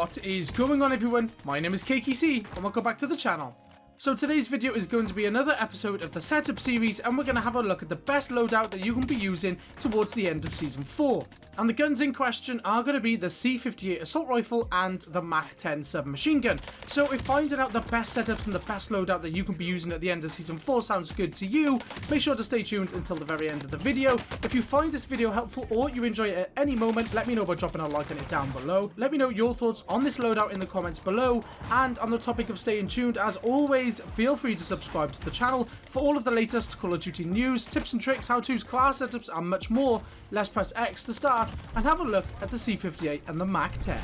What is going on, everyone? My name is CakeyC and welcome back to the channel. So today's video is going to be another episode of the setup series, and we're going to have a look at the best loadout that you can be using towards the end of season 4. And the guns in question are going to be the C58 assault rifle and the MAC-10 submachine gun. So if finding out the best setups and the best loadout that you can be using at the end of season 4 sounds good to you, make sure to stay tuned until the very end of the video. If you find this video helpful or you enjoy it at any moment, let me know by dropping a like on it down below. Let me know your thoughts on this loadout in the comments below, and on the topic of staying tuned, as always, feel free to subscribe to the channel for all of the latest Call of Duty news, tips and tricks, how-tos, class setups and much more. Let's press X to start and have a look at the C58 and the MAC-10.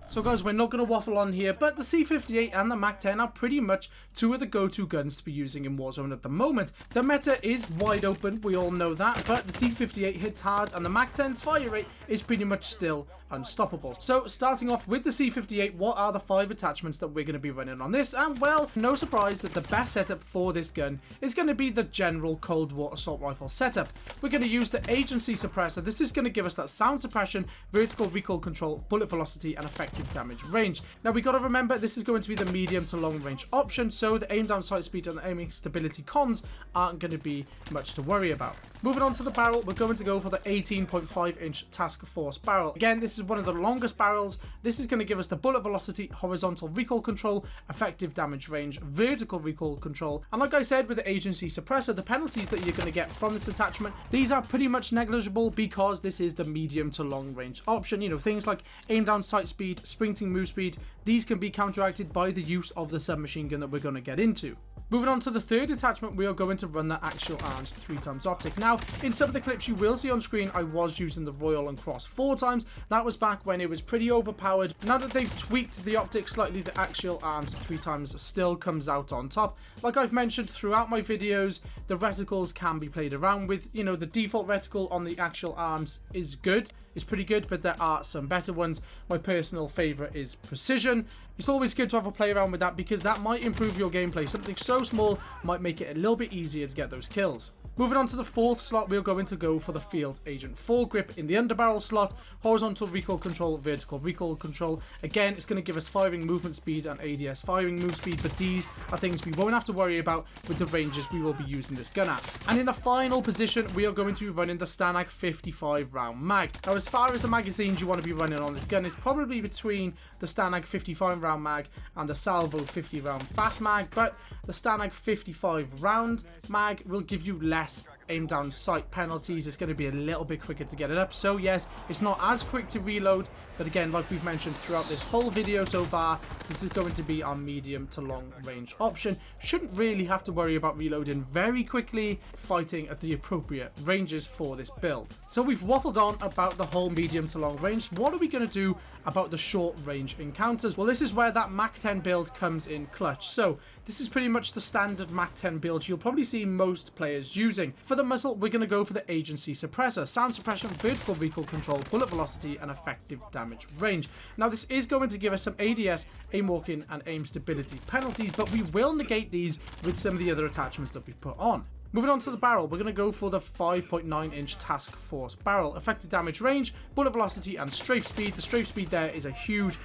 So guys, we're not going to waffle on here, but the C58 and the MAC-10 are pretty much two of the go-to guns to be using in Warzone at the moment. The meta is wide open, we all know that, but the C58 hits hard and the MAC-10's fire rate is pretty much still unstoppable. So starting off with the C58, what are the 5 attachments that we're going to be running on this? And well, no surprise that the best setup for this gun is going to be the general Cold War assault rifle setup. We're going to use the agency suppressor. This is going to give us that sound suppression, vertical recoil control, bullet velocity and effective damage range. Now we got to remember this is going to be the medium to long range option, so the aim down sight speed and the aiming stability cons aren't going to be much to worry about. Moving on to the barrel, we're going to go for the 18.5 inch Task Force barrel. Again, this is one of the longest barrels. This is going to give us the bullet velocity, horizontal recoil control, effective damage range, vertical recoil control, and like I said with the agency suppressor, the penalties that you're going to get from this attachment, these are pretty much negligible because this is the medium to long range option. You know, things like aim down sight speed, sprinting move speed, these can be counteracted by the use of the submachine gun that we're going to get into. Moving on to the third attachment, we are going to run the Axial Arms 3x optic. Now, in some of the clips you will see on screen, I was using the Royal and Cross 4x. That was back when it was pretty overpowered. Now that they've tweaked the optic slightly, the Axial Arms 3x still comes out on top. Like I've mentioned throughout my videos, the reticles can be played around with. You know, the default reticle on the Axial Arms is good. It's pretty good, but there are some better ones. My personal favourite is Precision. It's always good to have a play around with that because that might improve your gameplay. Something so small might make it a little bit easier to get those kills. Moving on to the fourth slot, we're going to go for the Field Agent foregrip in the underbarrel slot, horizontal recoil control, vertical recoil control. Again, it's going to give us firing movement speed and ADS firing move speed, but these are things we won't have to worry about with the ranges we will be using this gun at. And in the final position, we are going to be running the Stanag 55 round mag. Now, as far as the magazines you want to be running on this gun is probably between the Stanag 55 round mag and the Salvo 50 round fast mag, but the Stanag 55 round mag will give you less aim down sight penalties. It's going to be a little bit quicker to get it up, so yes, it's not as quick to reload, but again, like we've mentioned throughout this whole video so far, this is going to be our medium to long range option. Shouldn't really have to worry about reloading very quickly, fighting at the appropriate ranges for this build. So we've waffled on about the whole medium to long range. What are we going to do about the short range encounters? Well, this is where that MAC-10 build comes in clutch. So this is pretty much the standard MAC-10 build you'll probably see most players using. For the muzzle, we're going to go for the agency suppressor, sound suppression, vertical recoil control, bullet velocity and effective damage range. Now this is going to give us some ADS, aim walking and aim stability penalties, but we will negate these with some of the other attachments that we put on. Moving on to the barrel, we're going to go for the 5.9 inch Task Force barrel. Effective damage range, bullet velocity and strafe speed. The strafe speed there is a huge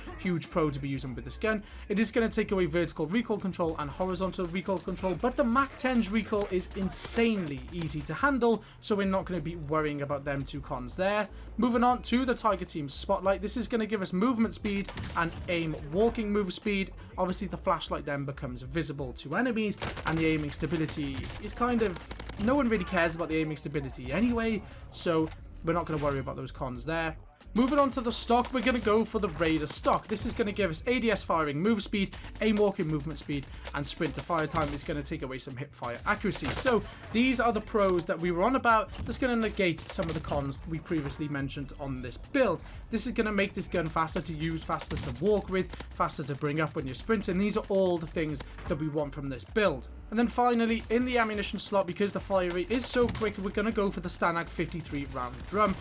pro to be using with this gun. It is going to take away vertical recoil control and horizontal recoil control, but the MAC-10's recoil is insanely easy to handle, so we're not going to be worrying about them two cons there. Moving on to the Tiger Team Spotlight, this is going to give us movement speed and aim walking move speed. Obviously the flashlight then becomes visible to enemies, and the aiming stability is kind of, no one really cares about the aiming stability anyway, so we're not going to worry about those cons there. Moving on to the stock, we're going to go for the Raider stock. This is going to give us ADS firing move speed, aim walking movement speed, and sprint to fire time is going to take away some hip fire accuracy. So these are the pros that we were on about. That's going to negate some of the cons we previously mentioned on this build. This is going to make this gun faster to use, faster to walk with, faster to bring up when you're sprinting. These are all the things that we want from this build. And then finally, in the ammunition slot, because the fire rate is so quick, we're going to go for the Stanag 53 round drum.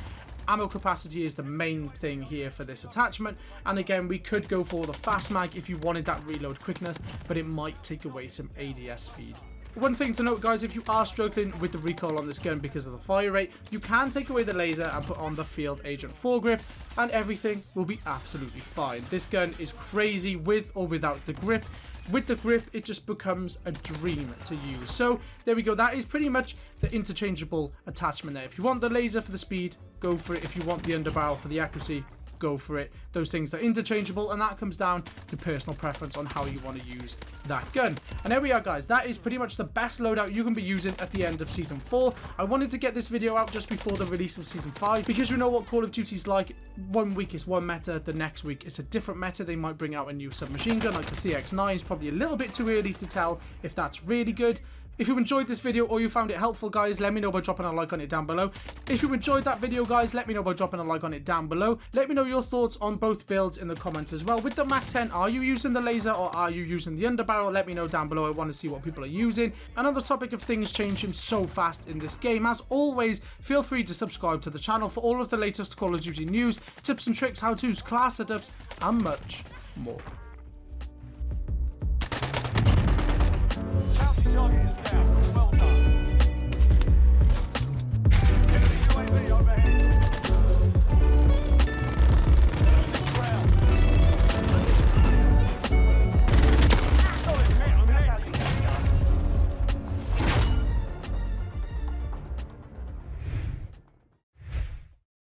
Ammo capacity is the main thing here for this attachment, and again we could go for the fast mag if you wanted that reload quickness, but it might take away some ADS speed. One thing to note, guys, if you are struggling with the recoil on this gun because of the fire rate, you can take away the laser and put on the Field Agent foregrip, and everything will be absolutely fine. This gun is crazy with or without the grip. With the grip, it just becomes a dream to use. So there we go. That is pretty much the interchangeable attachment there. If you want the laser for the speed, go for it. If you want the underbarrel for the accuracy, go for it. Those things are interchangeable, and that comes down to personal preference on how you want to use that gun. And there we are, guys. That is pretty much the best loadout you can be using at the end of Season 4. I wanted to get this video out just before the release of Season 5, because you know what Call of Duty's like. One week is one meta, the next week it's a different meta. They might bring out a new submachine gun like the CX9. It's probably a little bit too early to tell if that's really good. If you enjoyed this video or you found it helpful, guys, let me know by dropping a like on it down below. If you enjoyed that video, guys, let me know by dropping a like on it down below. Let me know your thoughts on both builds in the comments as well. With the MAC-10, are you using the laser or are you using the underbarrel? Let me know down below. I want to see what people are using. And on the topic of things changing so fast in this game, as always, feel free to subscribe to the channel for all of the latest Call of Duty news, tips and tricks, how-tos, class setups, and much more.